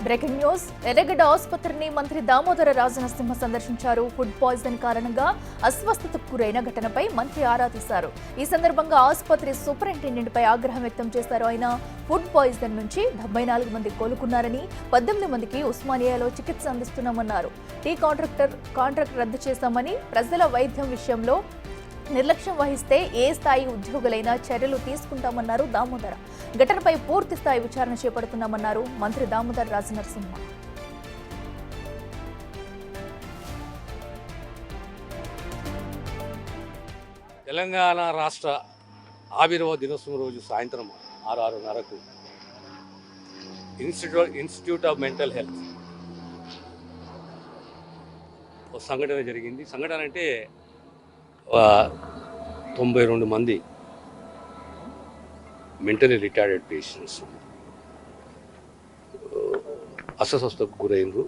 Breaking news. ఎర్రగడ్డ ఆసుపత్రిని మంత్రి దామోదర రాజనరసింహ సందర్శించారు. ఫుడ్ పాయిజన్ కారణంగా అస్వస్థతకు గురైన ఘటనపై మంత్రి ఆరా తీశారు. ఈ సందర్భంగా ఆసుపత్రి సూపరింటెండెంట్ పై ఆగ్రహం వ్యక్తం చేశారు. ఆయన ఫుడ్ పాయిజన్ నుంచి 74 మంది కోలుకున్నారని, 18 మందికి ఉస్మానియాలో చికిత్స అందిస్తున్నామన్నారు. టీ కాంట్రాక్ట్ రద్దు చేశామని, ప్రజల వైద్యం విషయంలో నిర్లక్ష్యం వహిస్తే ఏ స్థాయి ఉద్యోగులైనా చర్యలు తీసుకుంటామన్నారు దామోదర. ఘటనపై పూర్తి స్థాయి విచారణ చేపడుతున్నామన్నారు మంత్రి దామోదర రాజనరసింహ. తెలంగాణ రాష్ట్ర ఆవిర్భావ దినోత్సవం రోజు సాయంత్రం 6:30కు ఇన్స్టిట్యూట్ ఆఫ్ మెంటల్ హెల్త్ ఒక సంఘటన జరిగింది. సంఘటన అంటే 92 మంది మెంటలీ రిటార్డెడ్ పేషెంట్స్ అస్వస్థతకు గురైనరు.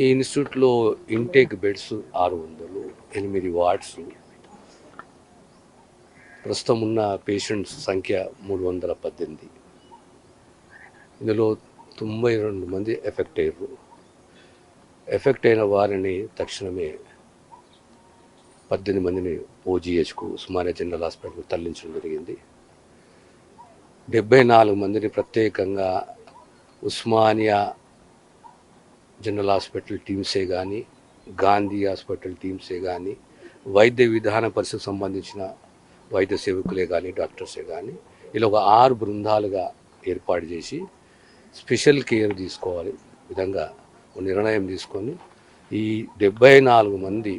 ఈ ఇన్స్టిట్యూట్లో ఇంటేక్ బెడ్స్ 600, 8 వార్డ్స్. ప్రస్తుతం ఉన్న పేషెంట్స్ సంఖ్య 318. ఇందులో 92 మంది ఎఫెక్ట్ అయ్యారు. ఎఫెక్ట్ అయిన వారిని తక్షణమే 18 మందిని ఓజీహెచ్కు ఉస్మానియా జనరల్ హాస్పిటల్కు తరలించడం జరిగింది. 74 మందిని ప్రత్యేకంగా ఉస్మానియా జనరల్ హాస్పిటల్ టీమ్సే కానీ, గాంధీ హాస్పిటల్ టీమ్సే కానీ, వైద్య విధాన పరిస్థితికి సంబంధించిన వైద్య సేవకులే కానీ, డాక్టర్సే కానీ, ఇలా ఒక 6 బృందాలుగా ఏర్పాటు చేసి స్పెషల్ కేర్ తీసుకోవాలి విధంగా నిర్ణయం తీసుకొని ఈ 74 మంది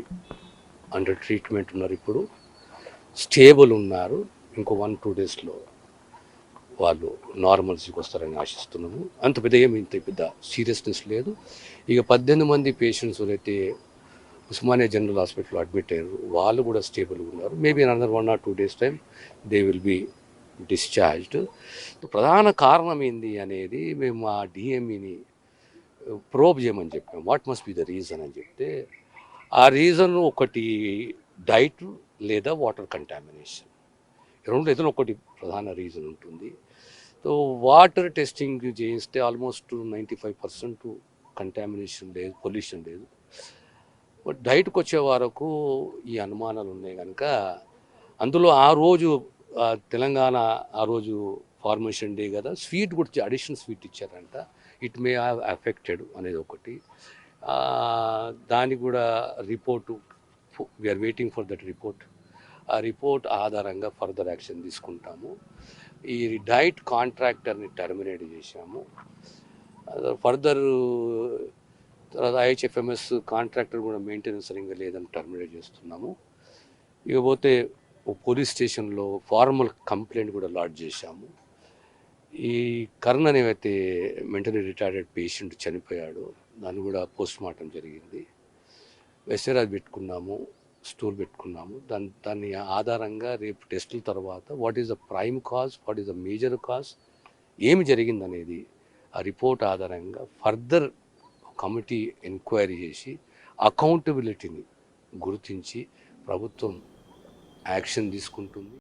అండర్ ట్రీట్మెంట్ ఉన్నారు. ఇప్పుడు స్టేబుల్ ఉన్నారు. ఇంకో 1-2 డేస్లో వాళ్ళు నార్మల్సీకి వస్తారని ఆశిస్తున్నాము. అంత పెద్ద సీరియస్నెస్ లేదు. ఇక 18 మంది పేషెంట్స్ అయితే ఉస్మానియా జనరల్ హాస్పిటల్లో అడ్మిట్ అయ్యారు. వాళ్ళు కూడా స్టేబుల్గా ఉన్నారు. Maybe another 1 or 2 days time they will be discharged. ప్రధాన కారణం ఏంది అనేది మేము ఆ డిఎంఈని ప్రోబ్ చేయమని చెప్పాం. What must be the reason అని చెప్తే, ఆ రీజన్ ఒకటి డైట్ లేదా వాటర్ కంటామినేషన్, రెండు ఏదో ఒకటి ప్రధాన రీజన్ ఉంటుంది. సో వాటర్ టెస్టింగ్ చేయిస్తే ఆల్మోస్ట్ 95% కంటామినేషన్ లేదు, పొల్యూషన్ లేదు. బట్ డైట్కి వచ్చే వరకు ఈ అనుమానాలు ఉన్నాయి కనుక అందులో ఆ రోజు తెలంగాణ ఆ రోజు ఫార్మేషన్ డే కదా, స్వీట్ కూడా అడిషనల్ స్వీట్ ఇచ్చారంట. ఇట్ మే హ్యావ్ అఫెక్టెడ్ అనేది ఒకటి. దానికి కూడా report we are waiting for that report. ఆ రిపోర్ట్ ఆధారంగా ఫర్దర్ యాక్షన్ తీసుకుంటాము. ఈ డైట్ కాంట్రాక్టర్ని టర్మినేట్ చేశాము. ఫర్దర్ తర్వాత ఐహెచ్ఎఫ్ఎంఎస్ కాంట్రాక్టర్ కూడా మెయింటెనెన్స్ సరిగ్గా లేదని టర్మినేట్ చేస్తున్నాము. ఇకపోతే పోలీస్ స్టేషన్లో ఫార్మల్ కంప్లైంట్ కూడా లాడ్జ్ చేశాము. ఈ కర్ణ్ అనేవైతే మెంటలీ రిటార్డెడ్ పేషెంట్ చనిపోయాడు, దాన్ని కూడా పోస్ట్ మార్టం జరిగింది. వెస్టరాజ్ పెట్టుకున్నాము, స్టూల్ పెట్టుకున్నాము. దాన్ని ఆధారంగా రేపు టెస్టుల తర్వాత what is the prime cause, what is the major cause, ఏమి జరిగిందనేది ఆ రిపోర్ట్ ఆధారంగా ఫర్దర్ కమిటీ ఎంక్వైరీ చేసి అకౌంటబిలిటీని గుర్తించి ప్రభుత్వం యాక్షన్ తీసుకుంటుంది.